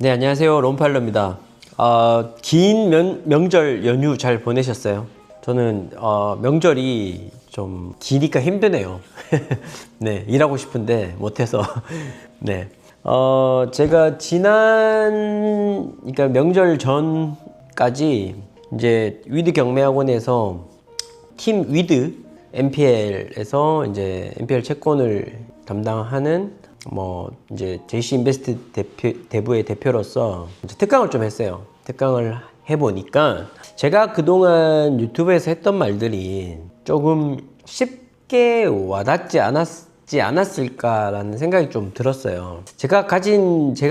네, 안녕하세요. 롬팔러입니다. 긴 명절 연휴 잘 보내셨어요? 저는 명절이 좀 기니까 힘드네요. 네, 일하고 싶은데 못해서. 네. 제가 그러니까 명절 전까지 이제 위드 경매학원에서 팀 위드 MPL에서 이제 MPL 채권을 담당하는 이제 JC 인베스트 대부의 대표로서 이제 특강을 좀 했어요. 특강을 해보니까 제가 그동안 유튜브에서 했던 말들이 조금 쉽게 와닿지 않았을까라는 생각이 좀 들었어요. 제가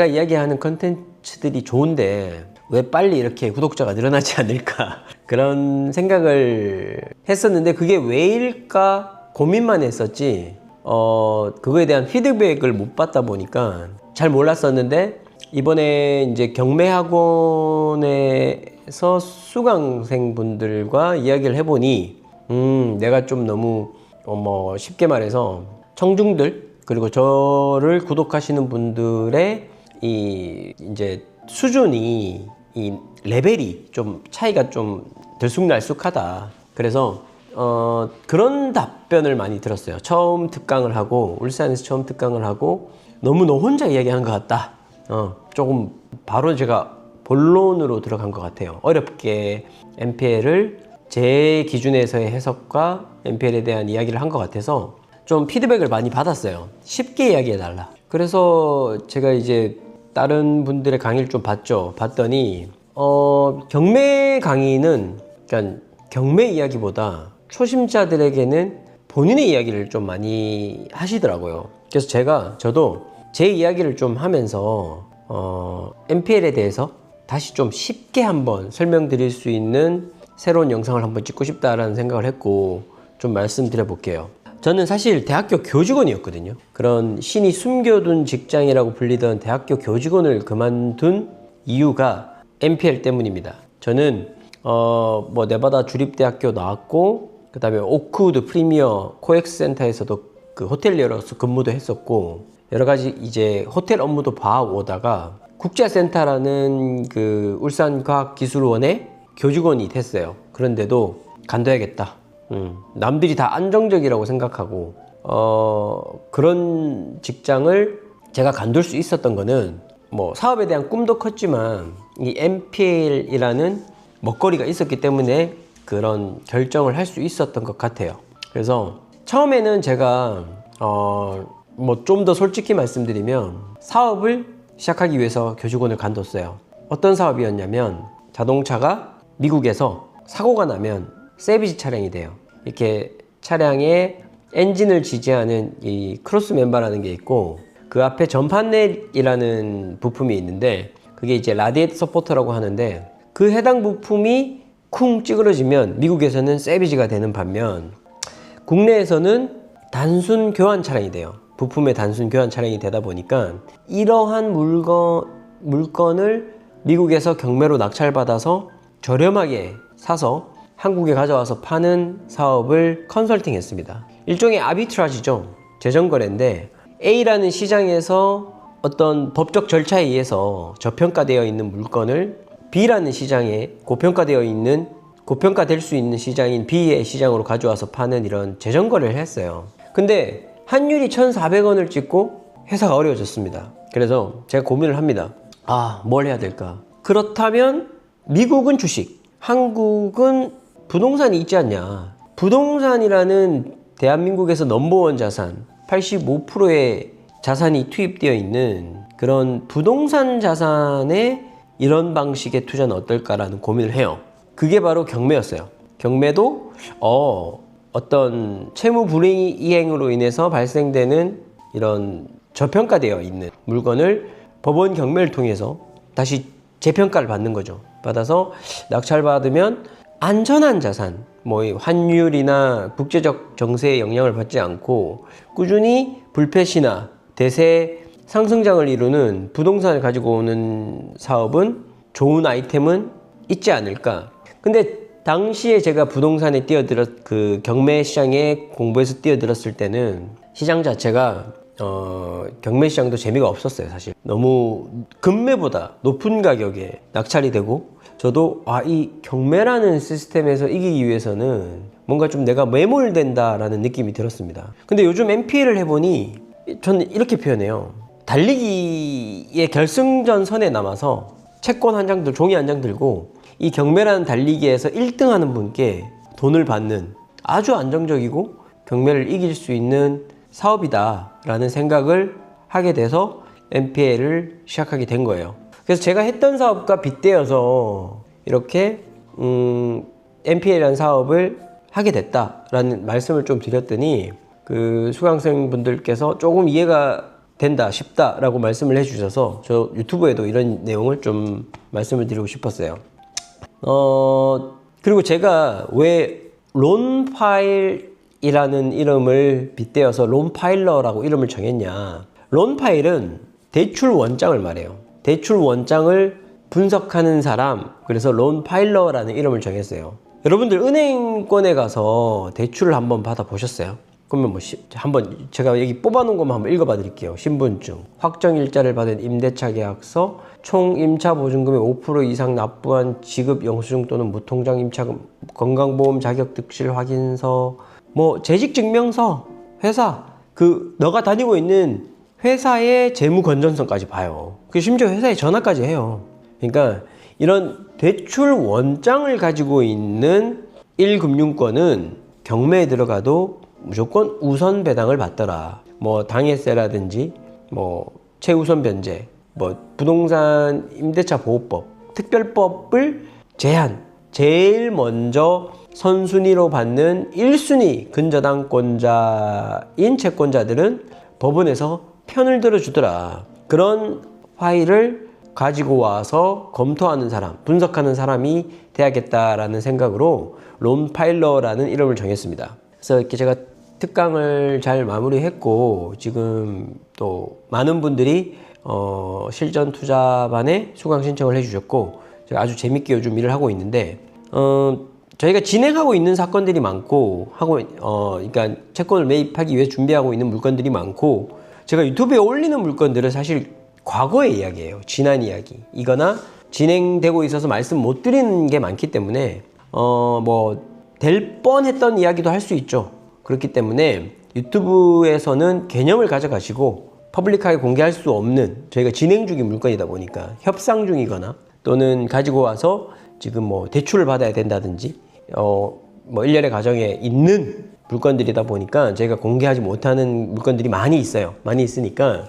이야기하는 컨텐츠들이 좋은데 왜 빨리 이렇게 구독자가 늘어나지 않을까 그런 생각을 했었는데 그게 왜일까 고민만 했었지 그거에 대한 피드백을 못 받다 보니까 잘 몰랐었는데 이번에 이제 경매학원에서 수강생분들과 이야기를 해보니 내가 좀 너무 쉽게 말해서 청중들 그리고 저를 구독하시는 분들의 이제 수준이 이 레벨이 좀 차이가 좀 들쑥날쑥하다. 그래서 그런 답변을 많이 들었어요. 처음 특강을 하고 울산에서 처음 특강을 하고 너무 너 혼자 이야기하는 것 같다. 조금 바로 제가 본론으로 들어간 것 같아요. 어렵게 MPL을 제 기준에서의 해석과 MPL에 대한 이야기를 한 것 같아서 좀 피드백을 많이 받았어요. 쉽게 이야기해달라. 그래서 제가 이제 다른 분들의 강의를 좀 봤더니 경매 강의는 그러니까 경매 이야기보다 초심자들에게는 본인의 이야기를 좀 많이 하시더라고요. 그래서 저도 제 이야기를 좀 하면서 MPL에 대해서 다시 좀 쉽게 한번 설명드릴 수 있는 새로운 영상을 한번 찍고 싶다라는 생각을 했고 좀 말씀드려 볼게요. 저는 사실 대학교 교직원이었거든요. 그런 신이 숨겨둔 직장이라고 불리던 대학교 교직원을 그만둔 이유가 MPL 때문입니다. 저는 네바다 주립대학교 나왔고 그 다음에 오크우드 프리미어 코엑스 센터에서도 그 호텔리어로서 근무도 했었고 여러 가지 이제 호텔 업무도 봐오다가 국제센터라는 그 울산과학기술원의 교직원이 됐어요. 그런데도 간둬야겠다. 남들이 다 안정적이라고 생각하고 그런 직장을 제가 간둘 수 있었던 거는 사업에 대한 꿈도 컸지만 이 MPL이라는 먹거리가 있었기 때문에 그런 결정을 할 수 있었던 것 같아요. 그래서 처음에는 제가 좀 더 솔직히 말씀드리면 사업을 시작하기 위해서 교직원을 간뒀어요. 어떤 사업이었냐면 자동차가 미국에서 사고가 나면 세비지 차량이 돼요. 이렇게 차량에 엔진을 지지하는 이 크로스 멤버라는 게 있고 그 앞에 전판넬이라는 부품이 있는데 그게 이제 라디에이터 서포터라고 하는데 그 해당 부품이 쿵 찌그러지면 미국에서는 세비지가 되는 반면 국내에서는 단순 교환 차량이 돼요. 부품의 단순 교환 차량이 되다 보니까 이러한 물건을 미국에서 경매로 낙찰받아서 저렴하게 사서 한국에 가져와서 파는 사업을 컨설팅 했습니다. 일종의 아비트라지죠. 재정거래인데 A라는 시장에서 어떤 법적 절차에 의해서 저평가되어 있는 물건을 B라는 시장에 고평가될 수 있는 시장인 B의 시장으로 가져와서 파는 이런 재정거래를 했어요. 근데 환율이 1,400원을 찍고 회사가 어려워졌습니다. 그래서 제가 고민을 합니다. 뭘 해야 될까? 그렇다면 미국은 주식, 한국은 부동산이 있지 않냐. 부동산이라는 대한민국에서 넘버원 자산, 85%의 자산이 투입되어 있는 그런 부동산 자산에 이런 방식의 투자는 어떨까라는 고민을 해요. 그게 바로 경매였어요. 경매도 어떤 채무 불이행으로 인해서 발생되는 이런 저평가되어 있는 물건을 법원 경매를 통해서 다시 재평가를 받는 거죠. 받아서 낙찰받으면 안전한 자산, 환율이나 국제적 정세의 영향을 받지 않고 꾸준히 불패시나 대세 상승장을 이루는 부동산을 가지고 오는 사업은 좋은 아이템은 있지 않을까. 근데 당시에 제가 부동산에 그 경매 시장에 공부해서 뛰어들었을 때는 시장 자체가 경매 시장도 재미가 없었어요. 사실 너무 금매보다 높은 가격에 낙찰이 되고, 저도 이 경매라는 시스템에서 이기기 위해서는 뭔가 좀 내가 매몰된다라는 느낌이 들었습니다. 근데 요즘 MPL을 해보니 저는 이렇게 표현해요. 달리기의 결승전 선에 남아서 채권 한 장, 종이 한 장 들고 이 경매라는 달리기에서 1등 하는 분께 돈을 받는 아주 안정적이고 경매를 이길 수 있는 사업이다 라는 생각을 하게 돼서 MPL을 시작하게 된 거예요. 그래서 제가 했던 사업과 빗대어서 이렇게 MPL이라는 사업을 하게 됐다라는 말씀을 좀 드렸더니, 그 수강생 분들께서 조금 이해가 된다, 쉽다라고 말씀을 해주셔서 저 유튜브에도 이런 내용을 좀 말씀을 드리고 싶었어요. 그리고 제가 왜 론파일이라는 이름을 빗대어서 론파일러라고 이름을 정했냐. 론파일은 대출 원장을 말해요. 대출 원장을 분석하는 사람, 그래서 론파일러라는 이름을 정했어요. 여러분들 은행권에 가서 대출을 한번 받아보셨어요? 그러면 한번 제가 여기 뽑아놓은 것만 한번 읽어봐 드릴게요. 신분증, 확정일자를 받은 임대차 계약서, 총 임차 보증금의 5% 이상 납부한 지급 영수증 또는 무통장 임차금, 건강보험 자격 득실 확인서, 재직 증명서, 회사, 너가 다니고 있는 회사의 재무 건전성까지 봐요. 심지어 회사에 전화까지 해요. 그러니까 이런 대출 원장을 가지고 있는 1금융권은 경매에 들어가도 무조건 우선 배당을 받더라. 당해세라든지 최우선 변제, 부동산 임대차 보호법, 특별법을 제일 먼저 선순위로 받는 1순위 근저당권자인 채권자들은 법원에서 편을 들어주더라. 그런 파일을 가지고 와서 검토하는 사람, 분석하는 사람이 돼야겠다라는 생각으로 론파일러라는 이름을 정했습니다. 그래서 이렇게 제가 특강을 잘 마무리했고, 지금 또 많은 분들이 실전 투자반에 수강 신청을 해주셨고, 제가 아주 재밌게 요즘 일을 하고 있는데, 저희가 진행하고 있는 사건들이 많고, 그러니까 채권을 매입하기 위해 준비하고 있는 물건들이 많고, 제가 유튜브에 올리는 물건들은 사실 과거의 이야기예요. 지난 이야기. 이거나 진행되고 있어서 말씀 못 드리는 게 많기 때문에, 될 뻔했던 이야기도 할 수 있죠. 그렇기 때문에 유튜브에서는 개념을 가져가시고 퍼블릭하게 공개할 수 없는, 저희가 진행 중인 물건이다 보니까 협상 중이거나 또는 가지고 와서 지금 대출을 받아야 된다든지 1년의 과정에 있는 물건들이다 보니까 저희가 공개하지 못하는 물건들이 많이 있어요. 많이 있으니까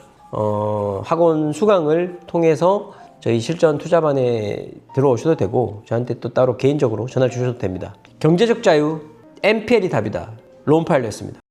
학원 수강을 통해서 저희 실전 투자반에 들어오셔도 되고, 저한테 또 따로 개인적으로 전화 주셔도 됩니다. 경제적 자유, MPL이 답이다. 론파일러였습니다.